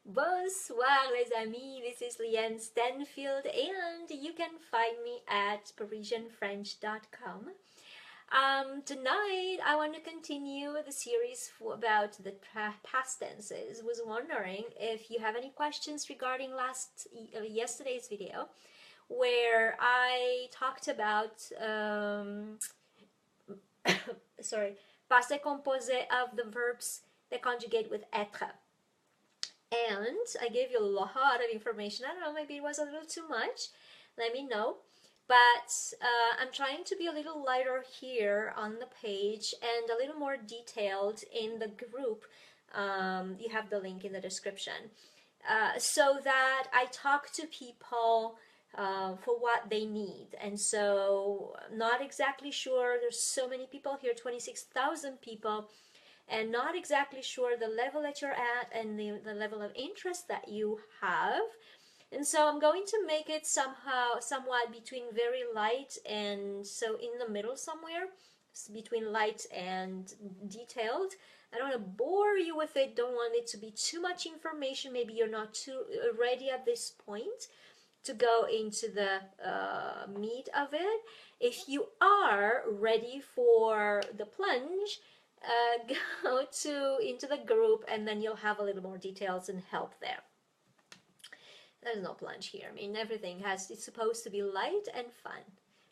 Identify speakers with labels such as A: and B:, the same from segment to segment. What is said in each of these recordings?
A: Bonsoir les amis, this is Llyane Stanfield and you can find me at parisianfrench.com. Tonight I want to continue the series about the past tenses. Was wondering if you have any questions regarding yesterday's video where I talked about passé composé of the verbs that conjugate with être. And I gave you a lot of information. I don't know, maybe it was a little too much. Let me know. But I'm trying to be a little lighter here on the page and a little more detailed in the group. You have the link in the description. So that I talk to people for what they need. And so not exactly sure. There's so many people here, 26,000 people. And not exactly sure the level that you're at and the level of interest that you have. And so I'm going to make it somewhat between very light and so in the middle somewhere, between light and detailed. I don't want to bore you with it, don't want it to be too much information. Maybe you're not too ready at this point to go into the meat of it. If you are ready for the plunge, go into the group and then you'll have a little more details and help there. There's no plunge here. I mean, it's supposed to be light and fun.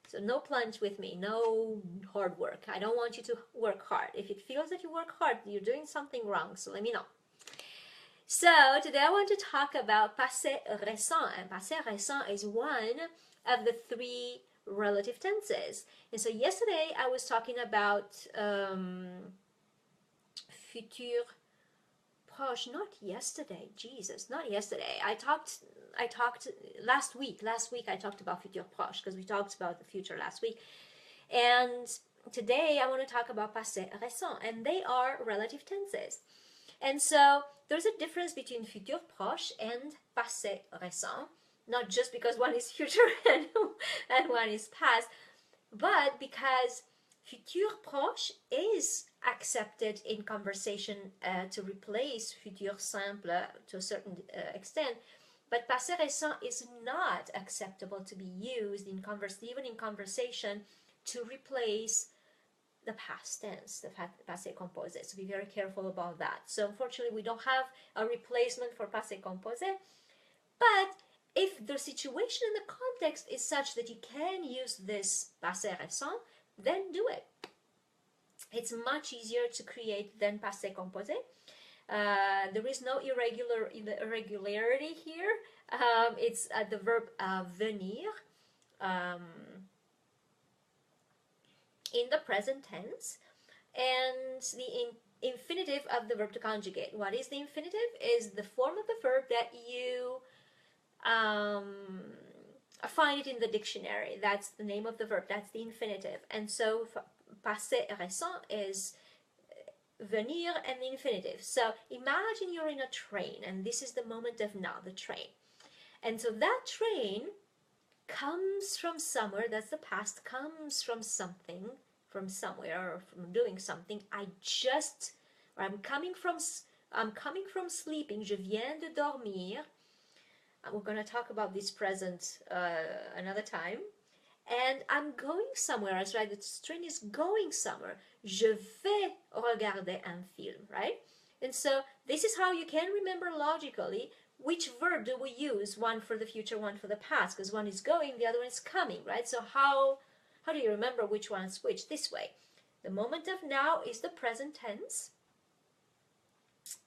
A: So no plunge with me, no hard work. I don't want you to work hard. If it feels that you work hard, you're doing something wrong, so let me know. So today I want to talk about passé récent, and passé récent is one of the three relative tenses. And so yesterday I was talking about futur proche, not yesterday, Jesus, not yesterday. I talked last week I talked about futur proche because we talked about the future last week. And today I want to talk about passé récent, and they are relative tenses. And so there's a difference between futur proche and passé récent, not just because one is future and one is past, but because futur proche is accepted in conversation to replace futur simple to a certain extent, but passé récent is not acceptable to be used in even in conversation to replace the past tense, the passé composé. So be very careful about that. So unfortunately we don't have a replacement for passé composé, but if the situation and the context is such that you can use this passé récent, then do it. It's much easier to create than passé composé. There is no irregularity here. It's the verb venir in the present tense, and the infinitive of the verb to conjugate. What is the infinitive? Is the form of the verb that you find it in the dictionary. That's the name of the verb. That's the infinitive. And so passé récent is venir and the infinitive. So imagine you're in a train and this is the moment of now, the train. And so that train comes from somewhere, that's the past, comes from something, from somewhere, or from doing something. I'm coming from sleeping. Je viens de dormir. We're going to talk about this present another time. And I'm going somewhere. That's right. The train is going somewhere. Je vais regarder un film, right? And so this is how you can remember logically which verb do we use, one for the future, one for the past, because one is going, the other one is coming, right? So how do you remember which one is which? This way. The moment of now is the present tense.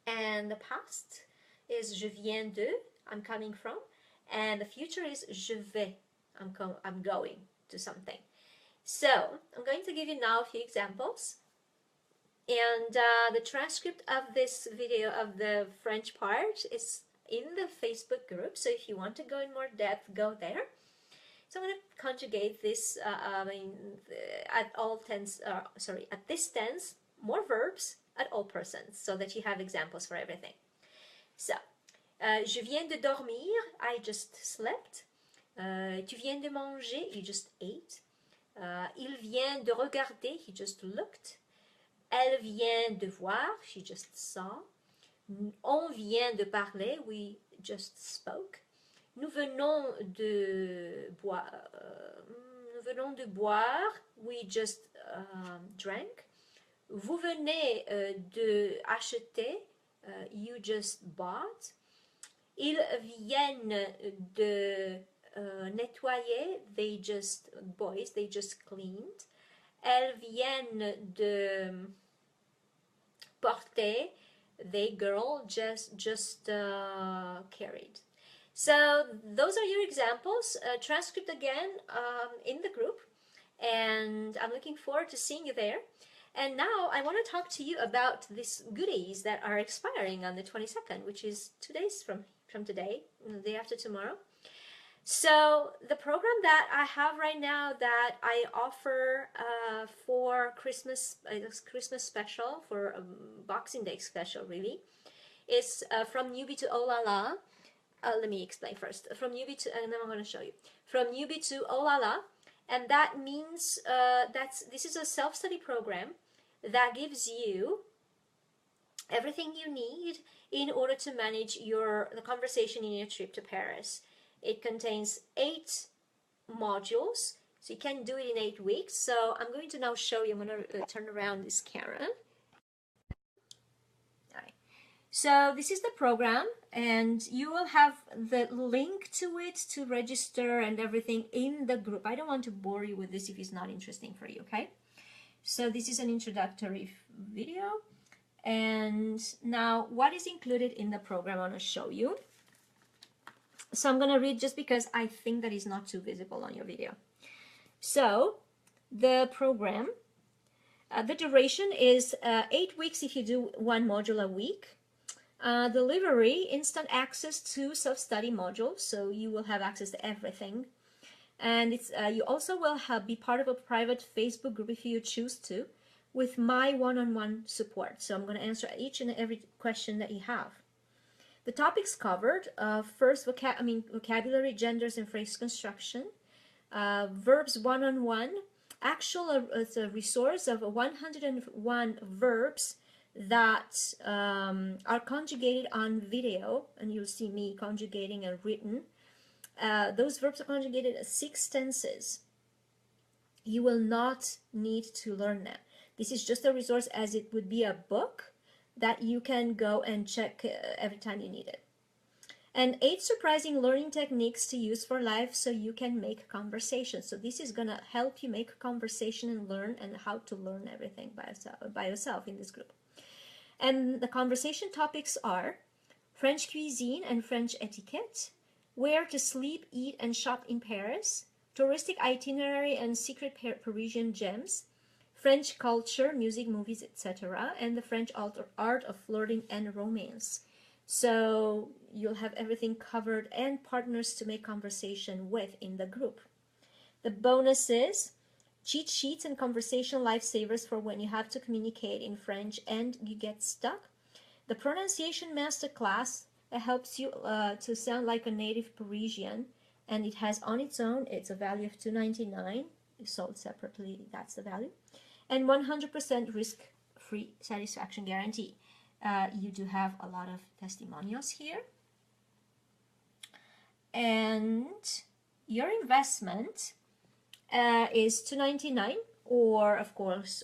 A: And the past is je viens de, I'm coming from. And the future is je vais, I'm going to something. So I'm going to give you now a few examples. And the transcript of this video of the French part is in the Facebook group. So if you want to go in more depth, go there. So I'm going to conjugate this at this tense, more verbs at all persons, so that you have examples for everything. So, je viens de dormir, I just slept. Tu viens de manger, you just ate. Il vient de regarder, he just looked. Elle vient de voir, she just saw. On vient de parler, we just spoke. Nous venons de boire, we just drank. Vous venez de acheter, you just bought. Ils viennent de nettoyer, they just cleaned. Elles viennent de porter, they girl just carried. So those are your examples. Transcript again in the group, and I'm looking forward to seeing you there. And now I want to talk to you about these goodies that are expiring on the 22nd, which is 2 days from today, the day after tomorrow. So the program that I have right now that I offer for Christmas special, for Boxing Day special really, is from newbie to oh la la. Let me explain first. From newbie to, and then I'm going to show you. From newbie to oh la la, and that means this is a self-study program that gives you everything you need in order to manage the conversation in your trip to Paris. It contains 8 modules, so you can do it in 8 weeks. So I'm going to now show you. I'm going to turn around this camera. So this is the program, and you will have the link to it to register and everything in the group. I don't want to bore you with this if it's not interesting for you, okay? So this is an introductory video, and now what is included in the program I want to show you. So I'm going to read just because I think that is not too visible on your video. So the program, the duration is 8 weeks if you do 1 module a week. Delivery, instant access to self-study modules, so you will have access to everything. And it's you also will be part of a private Facebook group if you choose to, with my one-on-one support. So I'm going to answer each and every question that you have. The topics covered, first vocabulary, genders, and phrase construction. Verbs one-on-one. Actual, it's a resource of 101 verbs that are conjugated on video, and you'll see me conjugating and written. Those verbs are conjugated as 6 tenses. You will not need to learn them. This is just a resource, as it would be a book that you can go and check every time you need it. And 8 surprising learning techniques to use for life so you can make conversation. So this is gonna help you make conversation and learn, and how to learn everything by yourself in this group. And the conversation topics are French cuisine and French etiquette, where to sleep, eat, and shop in Paris, touristic itinerary and secret Parisian gems, French culture, music, movies, etc., and the French art of flirting and romance. So you'll have everything covered, and partners to make conversation with in the group. The bonuses: cheat sheets and conversation lifesavers for when you have to communicate in French and you get stuck. The pronunciation masterclass that helps you to sound like a native Parisian, and it has on its own, it's a value of $2.99. Sold separately, that's the value. And 100% risk-free satisfaction guarantee. You do have a lot of testimonials here. And your investment is $2.99, or of course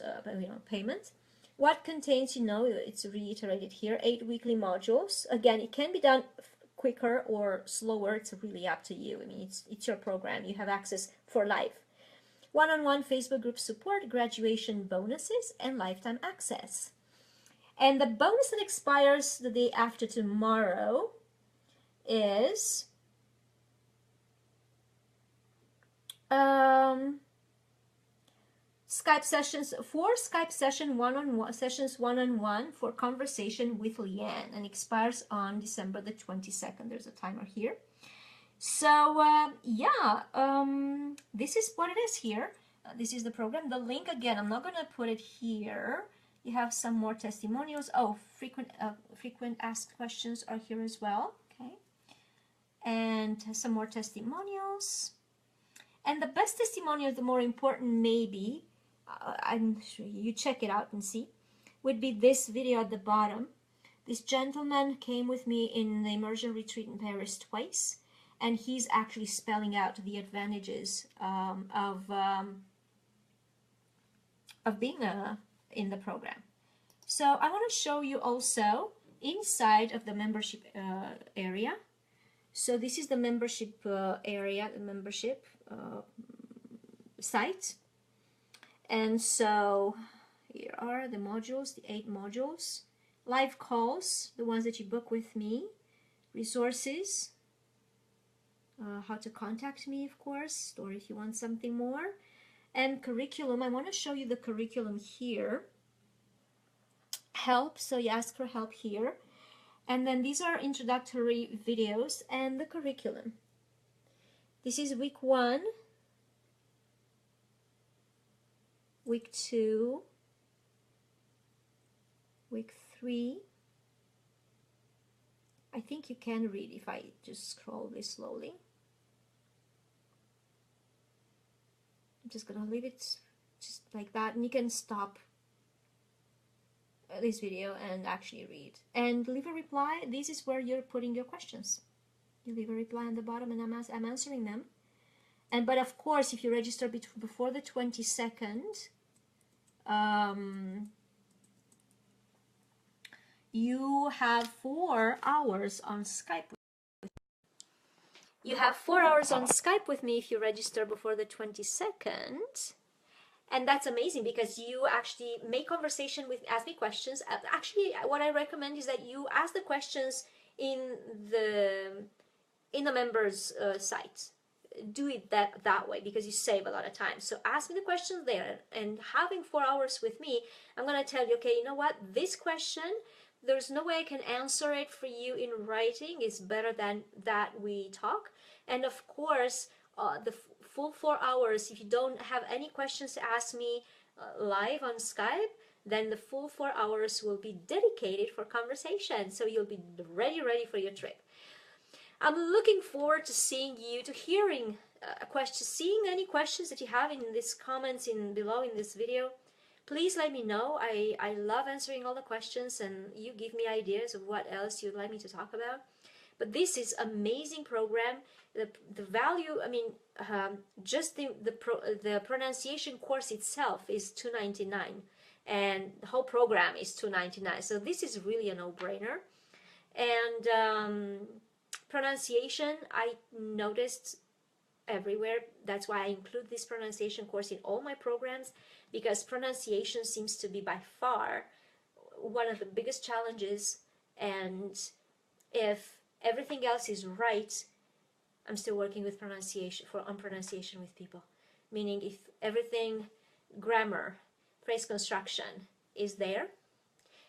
A: payment. What contains, it's reiterated here, 8 weekly modules. Again, it can be done quicker or slower. It's really up to you. I mean, it's your program. You have access for life. One-on-one Facebook group support, graduation bonuses, and lifetime access. And the bonus that expires the day after tomorrow is Skype sessions, 4 Skype sessions one-on-one for conversation with Llyane, and expires on December the 22nd. There's a timer here. So this is what it is here. This is the program. The link, again, I'm not going to put it here. You have some more testimonials. Oh, frequent asked questions are here as well. Okay, and some more testimonials. And the best testimonial, the more important maybe, I'm sure you check it out and see, would be this video at the bottom. This gentleman came with me in the immersion retreat in Paris twice, and he's actually spelling out the advantages of being in the program. So I want to show you also inside of the membership area. So this is the membership area, the membership site. And so here are the modules, the 8 modules. Live calls, the ones that you book with me. Resources, how to contact me, of course, or if you want something more. And curriculum, I want to show you the curriculum here. Help, so you ask for help here. And then these are introductory videos and the curriculum. This is week 1, week 2, week 3. I think you can read if I just scroll this slowly. I'm just gonna leave it just like that, and you can stop this video and actually read and leave a reply. This is where you're putting your questions. You leave a reply on the bottom, and I'm answering them. But of course, if you register before the 22nd, you have 4 hours on Skype. You have 4 hours on Skype with me if you register before the 22nd. And that's amazing because you actually make conversation with, ask me questions. Actually, what I recommend is that you ask the questions in the members site. Do it that way because you save a lot of time. So ask me the questions there, and having 4 hours with me, I'm going to tell you, okay, you know what, this question, there's no way I can answer it for you in writing. It's better than that we talk. And of course, the full 4 hours, if you don't have any questions to ask me live on Skype, then the full 4 hours will be dedicated for conversation. So you'll be ready for your trip. I'm looking forward to seeing you, to hearing seeing any questions that you have in these comments below in this video. Please let me know. I love answering all the questions, and you give me ideas of what else you'd like me to talk about. But this is amazing program. The value, I mean, just the pronunciation course itself is $2.99, and the whole program is $2.99. So this is really a no-brainer. And pronunciation, I noticed everywhere. That's why I include this pronunciation course in all my programs, because pronunciation seems to be by far one of the biggest challenges. And if everything else is right, I'm still working with pronunciation on pronunciation with people. Meaning, if everything, grammar, phrase construction is there,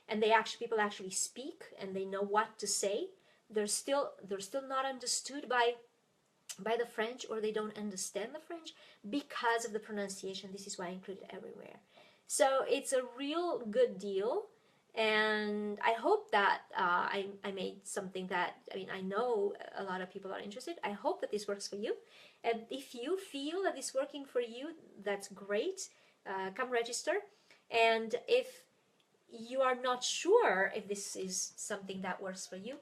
A: and people actually speak and they know what to say, they're still not understood by the French, or they don't understand the French because of the pronunciation. This is why I include it everywhere. So it's a real good deal, and I hope that I made something that, I mean, I know a lot of people are interested. I hope that this works for you, and if you feel that it's working for you, that's great. Come register. And if you are not sure if this is something that works for you,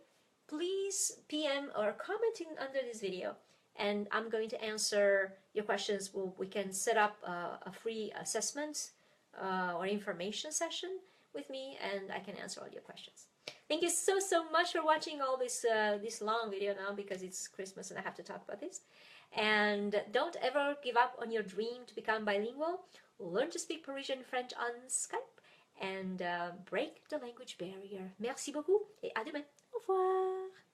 A: please PM or comment under this video, and I'm going to answer your questions. We can set up a free assessment or information session with me, and I can answer all your questions. Thank you so much for watching all this long video now, because it's Christmas and I have to talk about this. And don't ever give up on your dream to become bilingual. Learn to speak Parisian French on Skype and break the language barrier. Merci beaucoup et à demain. Au revoir.